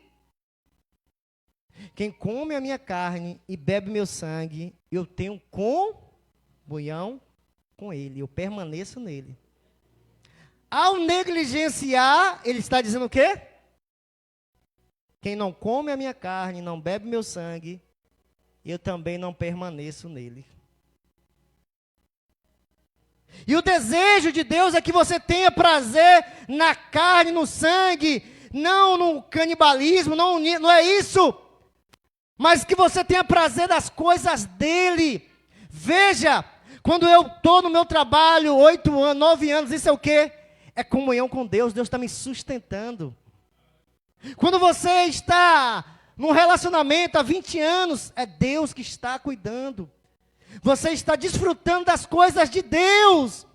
Quem come a minha carne e bebe meu sangue, eu tenho comunhão com ele, eu permaneço nele. Ao negligenciar, ele está dizendo o quê? Quem não come a minha carne, não bebe meu sangue, eu também não permaneço nele. E o desejo de Deus é que você tenha prazer na carne, no sangue, não no canibalismo, não é isso. Mas que você tenha prazer das coisas dele. Veja, quando eu estou no meu trabalho, 8 anos, 9 anos, isso é o quê? É comunhão com Deus, Deus está me sustentando. Quando você está num relacionamento há 20 anos, é Deus que está cuidando. Você está desfrutando das coisas de Deus.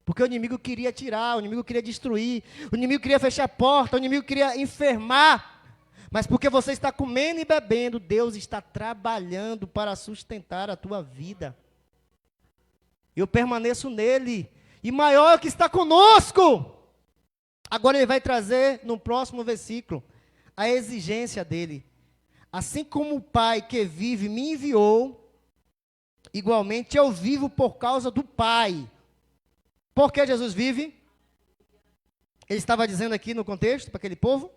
Porque o inimigo queria tirar, o inimigo queria destruir, o inimigo queria fechar a porta, o inimigo queria enfermar. Mas porque você está comendo e bebendo, Deus está trabalhando para sustentar a tua vida. Eu permaneço nele. E maior é o que está conosco. Agora ele vai trazer no próximo versículo a exigência dele. Assim como o Pai que vive me enviou, igualmente eu vivo por causa do Pai. Por que Jesus vive? Ele estava dizendo aqui no contexto para aquele povo.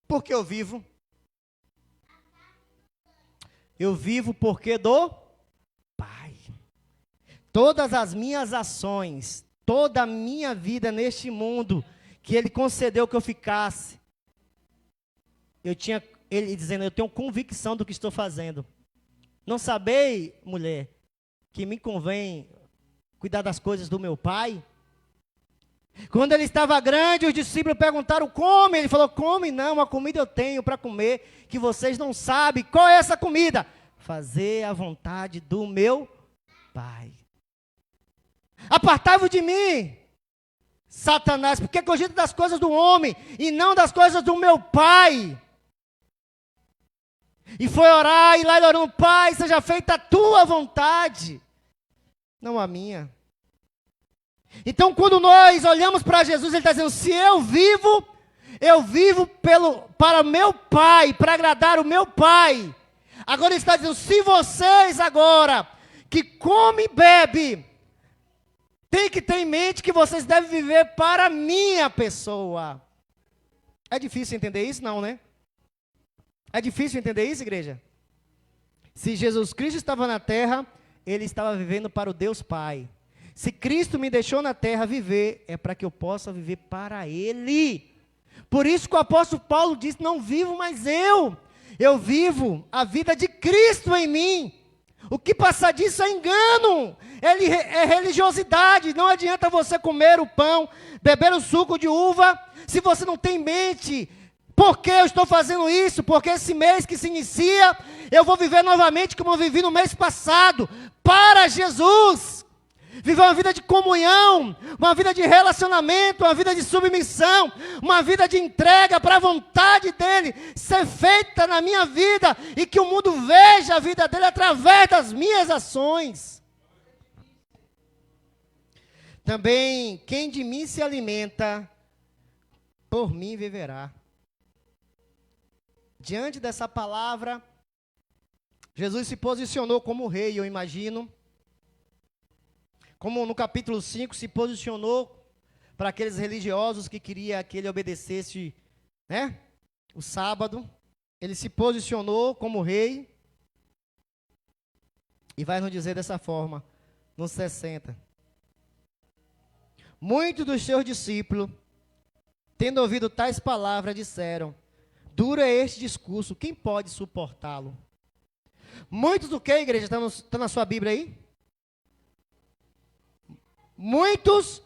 Porque eu vivo. Eu vivo porque do Pai. Todas as minhas ações, toda a minha vida neste mundo, que Ele concedeu que eu ficasse, Ele dizendo: eu tenho convicção do que estou fazendo. Não sabei, mulher, que me convém cuidar das coisas do meu Pai? Quando ele estava grande, os discípulos perguntaram: come? Ele falou: come não, a comida eu tenho para comer, que vocês não sabem. Qual é essa comida? Fazer a vontade do meu Pai. Apartai-vos de mim, Satanás, porque cogito das coisas do homem e não das coisas do meu Pai. E foi orar, e lá ele orando: Pai, seja feita a tua vontade, não a minha. Então, quando nós olhamos para Jesus, ele está dizendo: se eu vivo para o meu Pai, para agradar o meu Pai. Agora ele está dizendo: se vocês agora, que come e bebe, tem que ter em mente que vocês devem viver para a minha pessoa. É difícil entender isso? Não, né? É difícil entender isso, igreja? Se Jesus Cristo estava na terra, ele estava vivendo para o Deus Pai. Se Cristo me deixou na terra viver, é para que eu possa viver para Ele. Por isso que o apóstolo Paulo diz: não vivo mais eu vivo a vida de Cristo em mim. O que passar disso é engano, é religiosidade. Não adianta você comer o pão, beber o suco de uva, se você não tem em mente: por que eu estou fazendo isso? Porque esse mês que se inicia, eu vou viver novamente como eu vivi no mês passado, para Jesus. Viver uma vida de comunhão, uma vida de relacionamento, uma vida de submissão, uma vida de entrega para a vontade dEle ser feita na minha vida e que o mundo veja a vida dEle através das minhas ações. Também, quem de mim se alimenta, por mim viverá. Diante dessa palavra, Jesus se posicionou como rei, eu imagino. Como no capítulo 5 se posicionou para aqueles religiosos que queriam que ele obedecesse, né, o sábado. Ele se posicionou como rei. E vai nos dizer dessa forma, no 60. Muitos dos seus discípulos, tendo ouvido tais palavras, disseram: duro é este discurso, quem pode suportá-lo? Muitos do que, igreja? Está na sua Bíblia aí? Muitos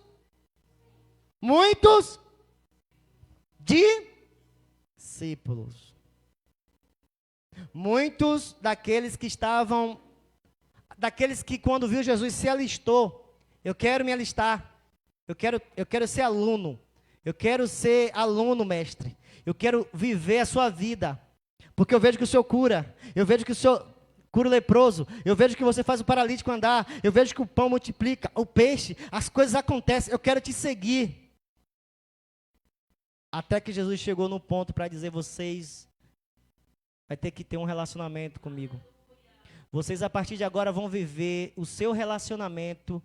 discípulos. Muitos daqueles que estavam, daqueles que quando viu Jesus se alistou. Eu quero me alistar. Eu quero ser aluno. Eu quero ser aluno, mestre. Eu quero viver a sua vida. Porque eu vejo que o Senhor cura. Eu vejo que o Senhor cura o leproso. Eu vejo que você faz o paralítico andar. Eu vejo que o pão multiplica, o peixe, as coisas acontecem. Eu quero te seguir. Até que Jesus chegou no ponto para dizer: vocês vai ter que ter um relacionamento comigo. Vocês a partir de agora vão viver o seu relacionamento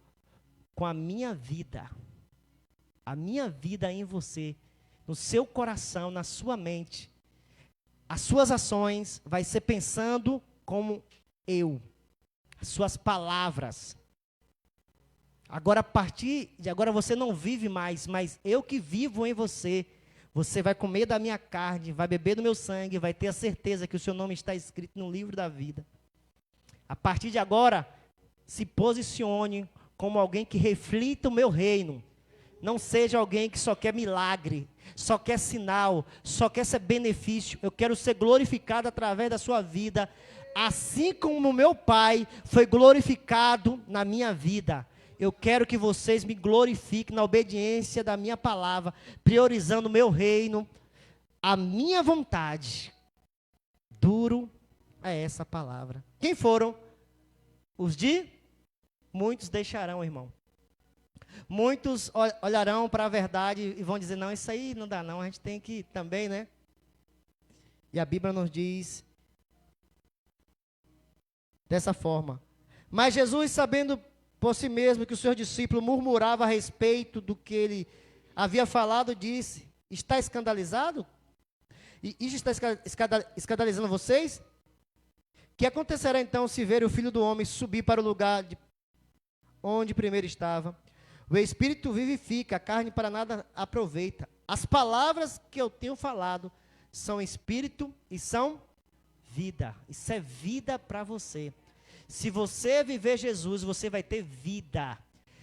com a minha vida. A minha vida em você, no seu coração, na sua mente. As suas ações vai ser pensando como eu. As suas palavras. Agora, a partir de agora, você não vive mais, mas eu que vivo em você. Você vai comer da minha carne, vai beber do meu sangue, vai ter a certeza que o seu nome está escrito no livro da vida. A partir de agora, se posicione como alguém que reflita o meu reino. Não seja alguém que só quer milagre, só quer sinal, só quer ser benefício. Eu quero ser glorificado através da sua vida, assim como o meu Pai foi glorificado na minha vida. Eu quero que vocês me glorifiquem na obediência da minha palavra, priorizando o meu reino, a minha vontade. Duro é essa palavra. Quem foram? Os de? Muitos deixarão, irmão. Muitos olharão para a verdade e vão dizer: não, isso aí não dá não, a gente tem que também, né? E a Bíblia nos diz dessa forma. Mas Jesus, sabendo por si mesmo que o seu discípulo murmurava a respeito do que ele havia falado, disse: está escandalizado? E isso está escandalizando vocês? Que acontecerá então se ver o Filho do Homem subir para o lugar onde primeiro estava? O Espírito vivifica, a carne para nada aproveita. As palavras que eu tenho falado são Espírito e são vida. Isso é vida para você. Se você viver Jesus, você vai ter vida.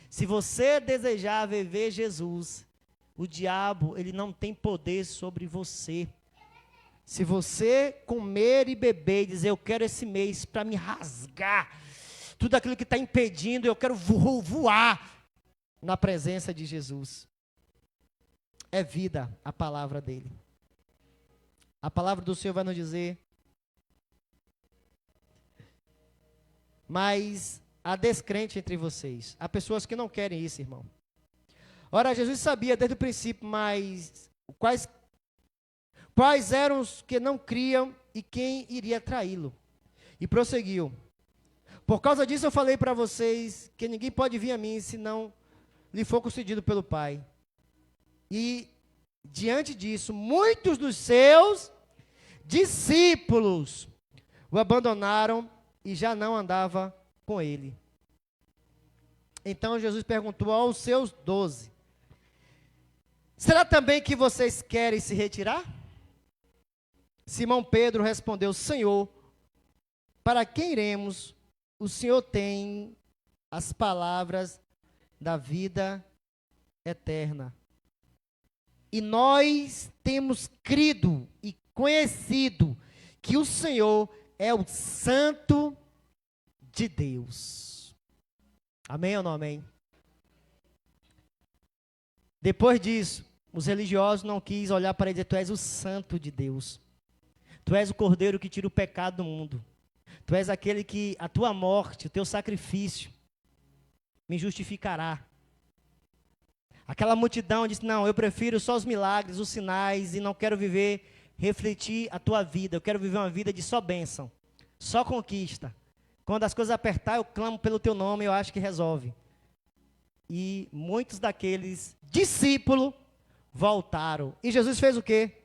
Se você desejar viver Jesus, o diabo, ele não tem poder sobre você. Se você comer e beber e dizer: eu quero esse mês para me rasgar tudo aquilo que está impedindo, eu quero voar na presença de Jesus. É vida a palavra dele. A palavra do Senhor vai nos dizer: mas há descrente entre vocês. Há pessoas que não querem isso, irmão. Ora, Jesus sabia desde o princípio, mas quais eram os que não criam e quem iria traí-lo. E prosseguiu: por causa disso eu falei para vocês que ninguém pode vir a mim se não lhe for concedido pelo Pai. E diante disso, muitos dos seus discípulos o abandonaram e já não andava com ele. Então Jesus perguntou aos seus 12: será também que vocês querem se retirar? Simão Pedro respondeu: Senhor, para quem iremos? O Senhor tem as palavras da vida eterna. E nós temos crido e conhecido que o Senhor é o Santo de Deus. Amém ou não amém? Depois disso, os religiosos não quis olhar para ele e dizer: tu és o Santo de Deus. Tu és o Cordeiro que tira o pecado do mundo. Tu és aquele que a tua morte, o teu sacrifício, me justificará. Aquela multidão disse, não, eu prefiro só os milagres, os sinais, e não quero refletir a tua vida. Eu quero viver uma vida de só bênção, só conquista. Quando as coisas apertar, eu clamo pelo teu nome, eu acho que resolve. E muitos daqueles discípulos voltaram. E Jesus fez o quê?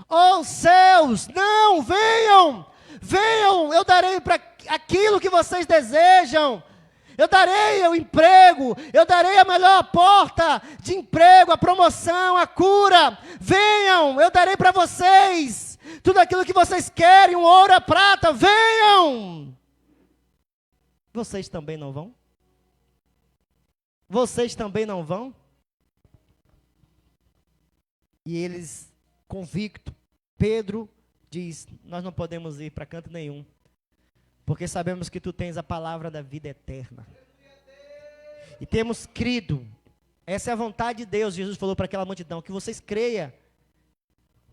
Oh céus, não, venham, venham, eu darei para aquilo que vocês desejam. Eu darei o emprego, eu darei a melhor porta de emprego, a promoção, a cura. Venham, eu darei para vocês tudo aquilo que vocês querem, o ouro, a prata, venham. Vocês também não vão? Vocês também não vão? E eles, convicto, Pedro diz, nós não podemos ir para canto nenhum, porque sabemos que tu tens a palavra da vida eterna. E temos crido, essa é a vontade de Deus, Jesus falou para aquela multidão, que vocês creiam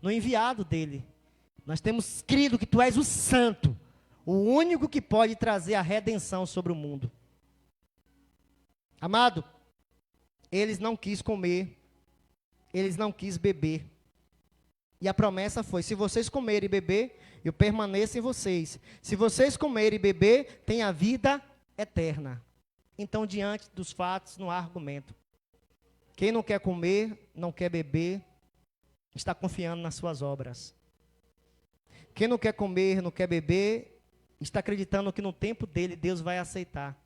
no enviado dele. Nós temos crido que tu és o santo, o único que pode trazer a redenção sobre o mundo. Amado, eles não quis comer, eles não quis beber. E a promessa foi, se vocês comerem e beber, eu permaneço em vocês. Se vocês comerem e beber, tem a vida eterna. Então, diante dos fatos, não há argumento. Quem não quer comer, não quer beber, está confiando nas suas obras. Quem não quer comer, não quer beber, está acreditando que no tempo dele, Deus vai aceitar.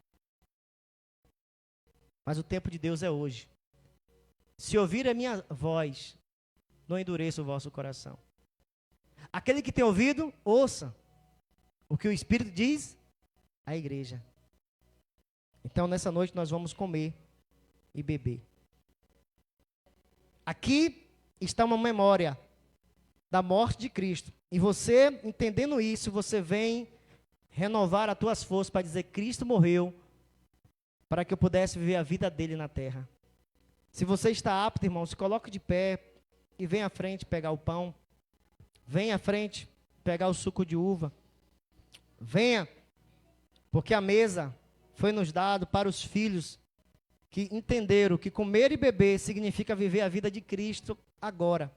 Mas o tempo de Deus é hoje. Se ouvir a minha voz, não endureça o vosso coração. Aquele que tem ouvido, ouça o que o Espírito diz à igreja. Então, nessa noite, nós vamos comer e beber. Aqui está uma memória da morte de Cristo. E você, entendendo isso, você vem renovar as tuas forças para dizer, Cristo morreu para que eu pudesse viver a vida dele na terra. Se você está apto, irmão, se coloque de pé e vem à frente pegar o pão. Venha à frente pegar o suco de uva. Venha, porque a mesa foi nos dado para os filhos que entenderam que comer e beber significa viver a vida de Cristo agora.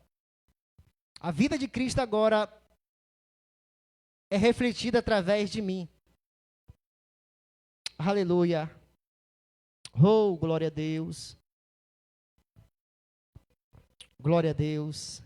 A vida de Cristo agora é refletida através de mim. Aleluia. Oh, glória a Deus. Glória a Deus.